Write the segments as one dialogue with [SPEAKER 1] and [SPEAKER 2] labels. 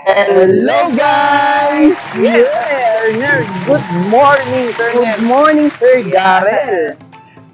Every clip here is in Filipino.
[SPEAKER 1] Hello guys! Yeah! Good morning, Sir Nel.
[SPEAKER 2] Good morning, Sir Darrell.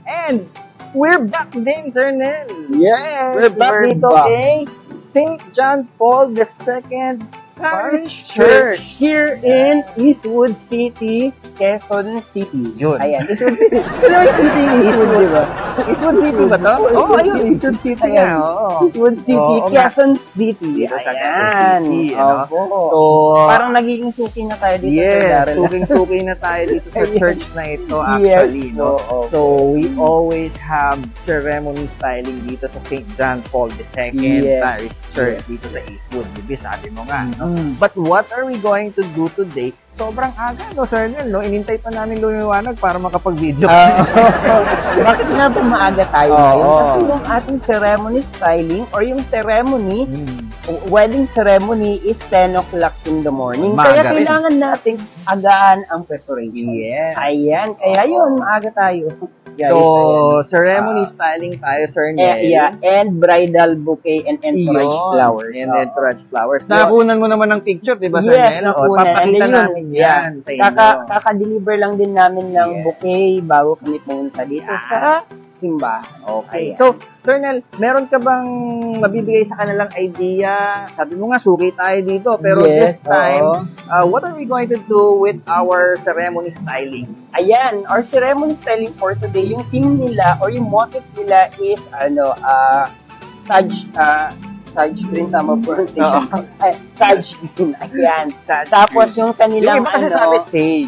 [SPEAKER 1] And we're back din, Sir Nel.
[SPEAKER 2] Yes,
[SPEAKER 1] We're back dito
[SPEAKER 2] back.
[SPEAKER 1] kay St. John Paul II Parish
[SPEAKER 2] Church
[SPEAKER 1] Church.
[SPEAKER 2] here in Eastwood City, Quezon City.
[SPEAKER 1] Yun.
[SPEAKER 2] Ayan, Eastwood City. Ano yung city yung Eastwood, di ba?
[SPEAKER 1] Eastwood City ba to? Oo, ayun, Eastwood City
[SPEAKER 2] Ayan.
[SPEAKER 1] nga. Oo.
[SPEAKER 2] Eastwood City,
[SPEAKER 1] Oo, nga.
[SPEAKER 2] Quezon City.
[SPEAKER 1] Dito sa Quezon
[SPEAKER 2] Ayan.
[SPEAKER 1] City, ano?
[SPEAKER 2] Opo.
[SPEAKER 1] So,
[SPEAKER 2] Parang nagiging suki na tayo dito, Sir
[SPEAKER 1] yes,
[SPEAKER 2] Darrell.
[SPEAKER 1] suking-suki na tayo dito sa
[SPEAKER 2] Ayan.
[SPEAKER 1] church na ito actually,
[SPEAKER 2] Yes,
[SPEAKER 1] no?
[SPEAKER 2] oo.
[SPEAKER 1] So, we always have ceremony styling dito sa St. John Paul II
[SPEAKER 2] Yes.
[SPEAKER 1] Parish Church
[SPEAKER 2] Yes.
[SPEAKER 1] dito sa Eastwood. Diba, sabi mo nga, no?
[SPEAKER 2] Mm.
[SPEAKER 1] But what are we going to do today? Sobrang aga, no, Sir Nel, no? Inintay pa namin lumiwanag para makapag-video.
[SPEAKER 2] Bakit nga ba maaga tayo
[SPEAKER 1] Oo.
[SPEAKER 2] ngayon? Kasi yung ating ceremony styling or yung ceremony,
[SPEAKER 1] Hmm.
[SPEAKER 2] wedding ceremony is 10 o'clock in the morning.
[SPEAKER 1] Maaga
[SPEAKER 2] Kaya
[SPEAKER 1] rin.
[SPEAKER 2] kailangan nating agaan ang preparation.
[SPEAKER 1] Yes.
[SPEAKER 2] Ayan, kaya yun, maaga tayo. Guys,
[SPEAKER 1] So, ceremony styling tayo, Sir Nel.
[SPEAKER 2] yeah, and bridal bouquet and entourage
[SPEAKER 1] Iyon.
[SPEAKER 2] flowers.
[SPEAKER 1] And entourage flowers.
[SPEAKER 2] Yun.
[SPEAKER 1] Nakunan mo naman ng picture, di ba, Sir
[SPEAKER 2] Yes,
[SPEAKER 1] Nel? O,
[SPEAKER 2] nakunan.
[SPEAKER 1] papakita
[SPEAKER 2] And then
[SPEAKER 1] namin
[SPEAKER 2] yun,
[SPEAKER 1] yan sa inyo.
[SPEAKER 2] Kaka-deliver lang din namin ng
[SPEAKER 1] Yes.
[SPEAKER 2] bouquet bago kami pumunta dito
[SPEAKER 1] Yan.
[SPEAKER 2] sa simbahan.
[SPEAKER 1] Okay.
[SPEAKER 2] Ayan.
[SPEAKER 1] So, Sir Nel, meron ka bang mabibigay sa kanilang idea? Sabi mo nga, suki tayo dito. Pero
[SPEAKER 2] Yes,
[SPEAKER 1] this time,
[SPEAKER 2] oo.
[SPEAKER 1] what are we going to do with our ceremony styling?
[SPEAKER 2] Ayan, our ceremony styling for today, yung theme nila or yung motif nila is Sag green, tama pronunciation. Sag green, ayan. Tapos yung
[SPEAKER 1] Yung
[SPEAKER 2] kanilang
[SPEAKER 1] iba kasi sabi sage.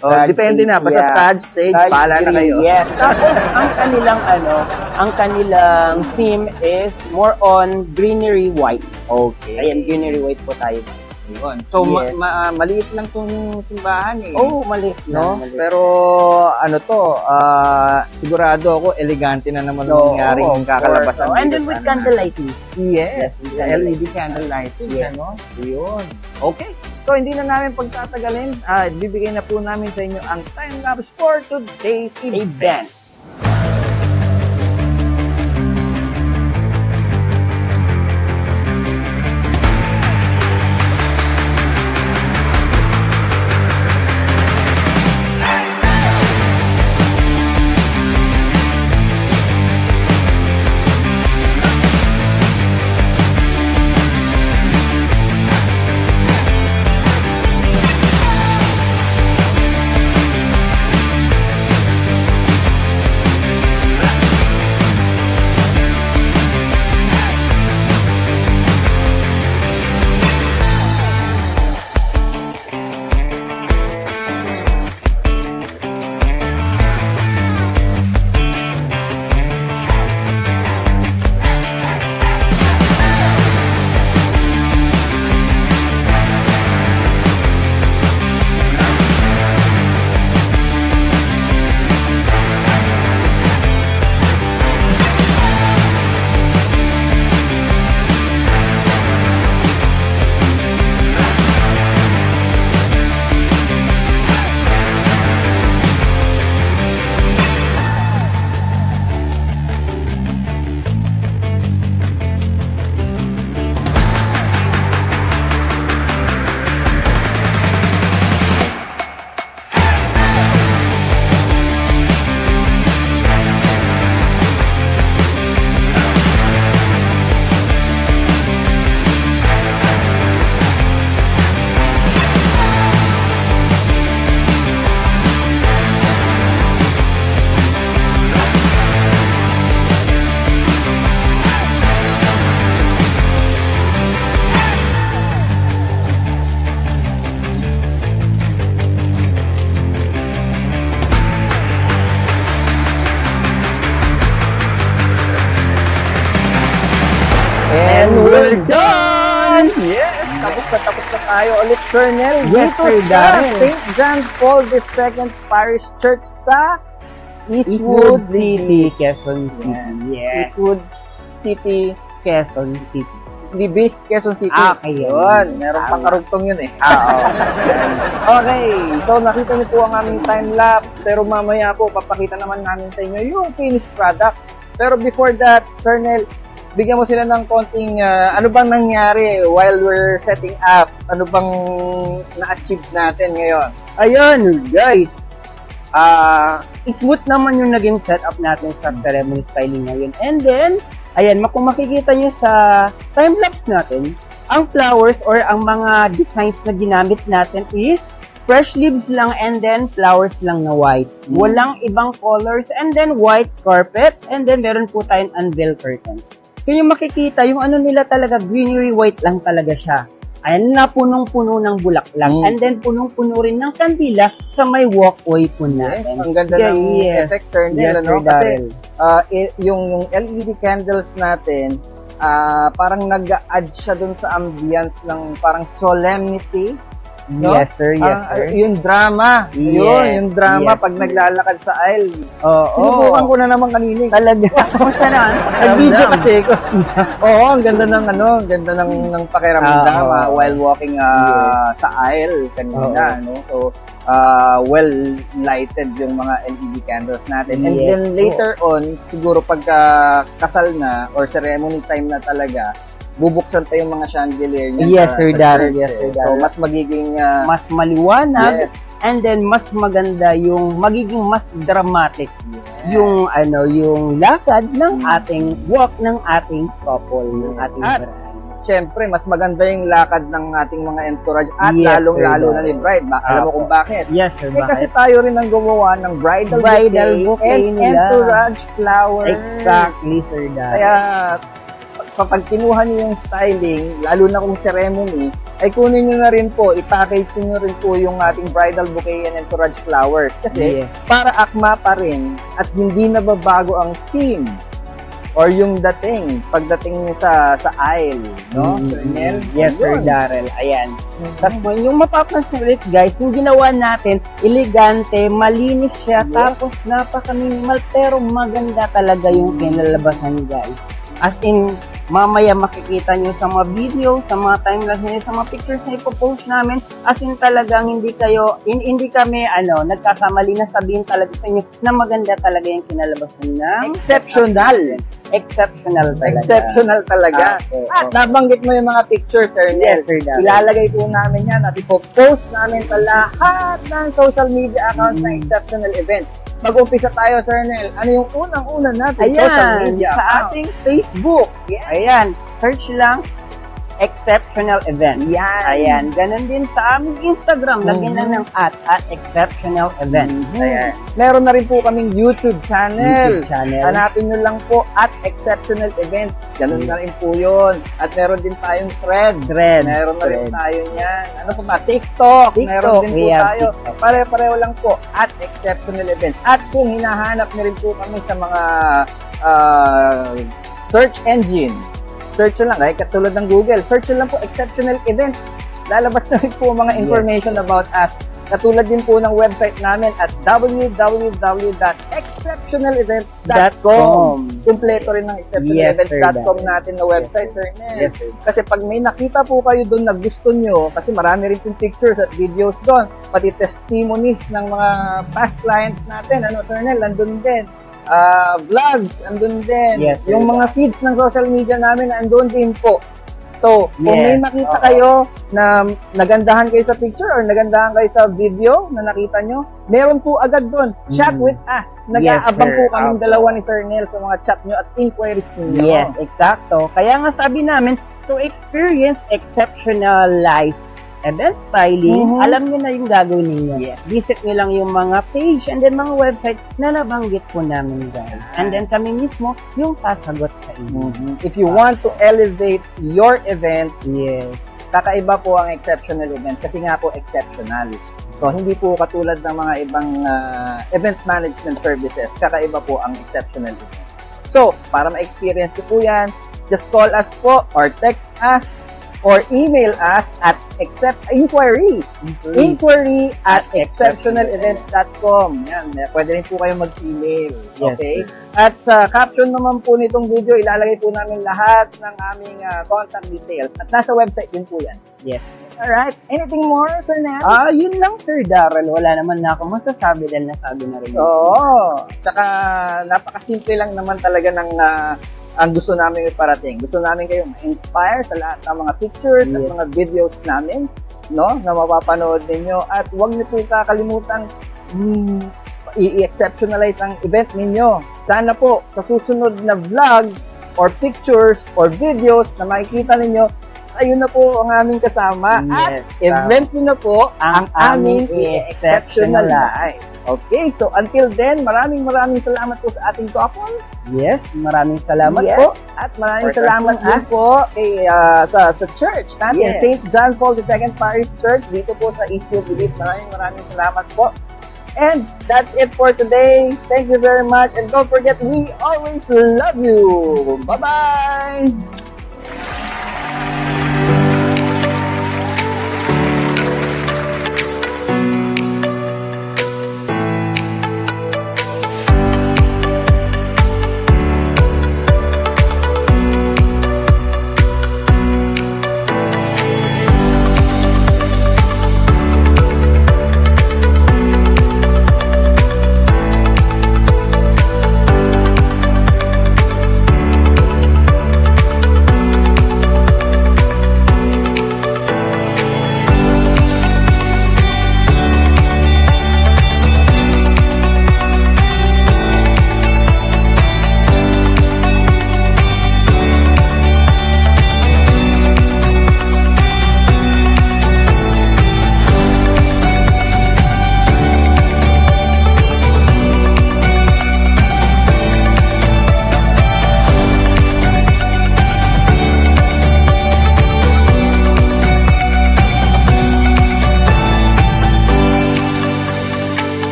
[SPEAKER 2] sage.
[SPEAKER 1] Depende na. Basta sage, bahala na kayo.
[SPEAKER 2] Yes. Tapos ang kanilang theme is more on greenery white.
[SPEAKER 1] Okay.
[SPEAKER 2] Ayan, greenery white po tayo.
[SPEAKER 1] Yun. So,
[SPEAKER 2] Yes.
[SPEAKER 1] maliit lang tong simbahan eh.
[SPEAKER 2] Oh, maliit
[SPEAKER 1] No?
[SPEAKER 2] na. Maliit.
[SPEAKER 1] Pero ano to, sigurado ako elegante na naman
[SPEAKER 2] No,
[SPEAKER 1] ang nangyaring kakalabasan.
[SPEAKER 2] And
[SPEAKER 1] dito
[SPEAKER 2] then with
[SPEAKER 1] sa-
[SPEAKER 2] candlelightings.
[SPEAKER 1] Yes,
[SPEAKER 2] Yes,
[SPEAKER 1] LED candle lighting,
[SPEAKER 2] Yes.
[SPEAKER 1] ano? Yun. Okay. So, hindi na namin pagtatagalin. Bibigay na po namin sa inyo ang time-lapse for today's event.
[SPEAKER 2] Event.
[SPEAKER 1] And we're done! Yes! Tapos na tayo ulit, Sir Nel.
[SPEAKER 2] Yes,
[SPEAKER 1] dito
[SPEAKER 2] Sir
[SPEAKER 1] sa
[SPEAKER 2] Darrell.
[SPEAKER 1] St. John Paul II Parish Church sa
[SPEAKER 2] Eastwood City, Quezon City. Yes.
[SPEAKER 1] Eastwood City,
[SPEAKER 2] Quezon City.
[SPEAKER 1] Libis, Quezon City.
[SPEAKER 2] Okay,
[SPEAKER 1] Yun. Meron pang karugtong yun eh. Okay. So, nakita niyo po ang aming time-lapse. Pero mamaya po, papakita naman namin sa inyo yung finished product. Pero before that, Sir Nel, bigyan mo sila ng konting, ano bang nangyari while we're setting up? Ano bang na-achieve natin ngayon?
[SPEAKER 2] Ayun, guys. Smooth naman yung naging setup natin sa ceremony styling ngayon. And then, ayan, kung makikita nyo sa time-lapse natin, ang flowers or ang mga designs na ginamit natin is fresh leaves lang and then flowers lang na white. Walang ibang colors and then white carpet and then meron po tayong unveil curtains. Kung yung makikita, yung ano nila talaga, greenery white lang talaga siya. Ayan na punong-puno ng bulaklak. And then punong-puno rin ng kandila sa may walkway po natin.
[SPEAKER 1] Yes, ang ganda ng effect, sir.
[SPEAKER 2] Yes,
[SPEAKER 1] ano?
[SPEAKER 2] Sir
[SPEAKER 1] Kasi
[SPEAKER 2] Darrell.
[SPEAKER 1] yung LED candles natin, parang nag-add siya dun sa ambience ng parang solemnity. No?
[SPEAKER 2] Yes, sir. Yes, sir.
[SPEAKER 1] Yung drama.
[SPEAKER 2] Yes,
[SPEAKER 1] yung drama
[SPEAKER 2] yes,
[SPEAKER 1] pag naglalakad sa aisle.
[SPEAKER 2] Oo.
[SPEAKER 1] Sinubukan ko na naman kanina.
[SPEAKER 2] Talaga. Kumusta naman?
[SPEAKER 1] Nag-video kasi ko. Oo, ang ganda ng pakiramdam while walking sa aisle kanina, no? So, well lighted yung mga LED candles natin. And then later on, siguro pagka kasal na or ceremony time na talaga, bubuksan pa yung mga chandelier niya.
[SPEAKER 2] Yes, Sir Darrell. Yes, Sir Darrell.
[SPEAKER 1] So, mas magiging
[SPEAKER 2] mas maliwanag.
[SPEAKER 1] Yes.
[SPEAKER 2] And then mas maganda yung magiging mas dramatic yung yung lakad ng ating walk ng ating couple, ng ating bride.
[SPEAKER 1] Siyempre, mas maganda yung lakad ng ating mga entourage at
[SPEAKER 2] Yes,
[SPEAKER 1] lalong-lalo na ni bride. Alam mo kung bakit?
[SPEAKER 2] Yes, sir.
[SPEAKER 1] Kasi tayo rin ang gumawa ng bridal bouquet and
[SPEAKER 2] nila.
[SPEAKER 1] entourage flowers.
[SPEAKER 2] Exactly, Sir Darrell.
[SPEAKER 1] Kaya, kapag kinuha niyo yung styling, lalo na kung ceremony, ay kunin niyo na rin po, i-package niyo rin po yung ating bridal bouquet and entourage flowers. Kasi, para akma pa rin at hindi nababago ang theme or yung pagdating sa aisle, no? Sir
[SPEAKER 2] Yes, Sir Darrell. Ayan. Tapos yung mapapansin ulit, guys, yung ginawa natin, elegante, malinis siya, tapos napaka-minimal, pero maganda talaga yung kinalabasan, guys. As in, mamaya makikita nyo sa mga video, sa mga timelapse nyo, sa mga pictures na ipopost namin, as in talagang hindi kami, nagkakamali na sabihin talaga sa inyo na maganda talaga yung kinalabasan ng
[SPEAKER 1] exceptional talaga. Exceptional talaga. At nabanggit mo yung mga pictures, Sir Nel.
[SPEAKER 2] Yes, Sir Darrell.
[SPEAKER 1] Ilalagay po namin yan at ipopost namin sa lahat ng social media accounts ng exceptional events. Mag-umpisa tayo, Sir Nel. Ano yung unang-una natin social media
[SPEAKER 2] sa ating Facebook.
[SPEAKER 1] Yes.
[SPEAKER 2] Ayan, search lang exceptional events.
[SPEAKER 1] Yan.
[SPEAKER 2] Ayan, ganun din sa aming Instagram. Lagyan lang ng at exceptional events. Ayan.
[SPEAKER 1] Meron na rin po kaming YouTube channel. Hanapin nyo lang po at exceptional events. Ganun na rin po yun. At meron din tayong threads. Meron na rin tayo yan. Ano pa ba? TikTok. Meron din po tayo. Pare-pareho lang po at exceptional events. At kung hinahanap nyo rin po kami sa mga search engine, search lang, katulad ng Google, search lang po exceptional events. Lalabas na rin po mga information about us. Katulad din po ng website namin at www.exceptionalevents.com. Kumpleto rin ng exceptionalevents.com natin na website, Sir Nel. Kasi pag may nakita po kayo doon na gusto nyo, kasi marami rin pong pictures at videos doon, pati testimonies ng mga past clients natin, Sir Nel, nandun din. Vlogs, andun din. Yung mga feeds ng social media namin, andun din po. So, kung may makita kayo na nagandahan kayo sa picture or nagandahan kayo sa video na nakita nyo, meron po agad doon. Chat with us. Nag-aabang po kaming dalawa ni Sir Nel sa mga chat nyo at inquiries ninyo.
[SPEAKER 2] Yes, exacto. Kaya nga sabi namin, to experience exceptionalized event styling, alam nyo na yung gagawin ninyo. Visit nyo lang yung mga page and then mga website na nabanggit po namin, guys. And then kami mismo yung sasagot sa inyo.
[SPEAKER 1] If you want to elevate your events, kakaiba po ang exceptional events kasi nga po exceptional. So, hindi po katulad ng mga ibang events management services. Kakaiba po ang exceptional events. So, para ma-experience nyo po yan, just call us po or text us or email us at inquiry at exceptionalevents.com. Yan, pwede rin po kayo mag-email. Okay? At sa caption naman po nitong video, ilalagay po namin lahat ng aming contact details. At nasa website din po yan. Alright. Anything more, Sir Nel?
[SPEAKER 2] Yun lang, Sir Darrell. Wala naman na ako masasabi dahil nasabi na rin.
[SPEAKER 1] Oo. Tsaka napakasimple lang naman talaga ng ang gusto namin iparating. Gusto namin kayong ma-inspire sa lahat ng mga pictures at
[SPEAKER 2] Yes.
[SPEAKER 1] mga videos namin, no, na mapapanood ninyo. At huwag niyo po kakalimutan i-exceptionalize ang event ninyo. Sana po sa susunod na vlog or pictures or videos na makikita ninyo, ayun na po ang aming kasama.
[SPEAKER 2] Yes,
[SPEAKER 1] At event nyo na po ang aming
[SPEAKER 2] i-exceptionalize.
[SPEAKER 1] Okay, so until then, maraming salamat po sa ating couple.
[SPEAKER 2] Yes, maraming salamat
[SPEAKER 1] Yes,
[SPEAKER 2] po.
[SPEAKER 1] at maraming
[SPEAKER 2] For
[SPEAKER 1] salamat
[SPEAKER 2] trusting
[SPEAKER 1] din
[SPEAKER 2] us.
[SPEAKER 1] po kay, sa church natin,
[SPEAKER 2] Yes.
[SPEAKER 1] St. John Paul II Parish Church, dito po sa Eastfield, Belize. Maraming salamat po. And that's it for today. Thank you very much. And don't forget, we always love you. Bye-bye!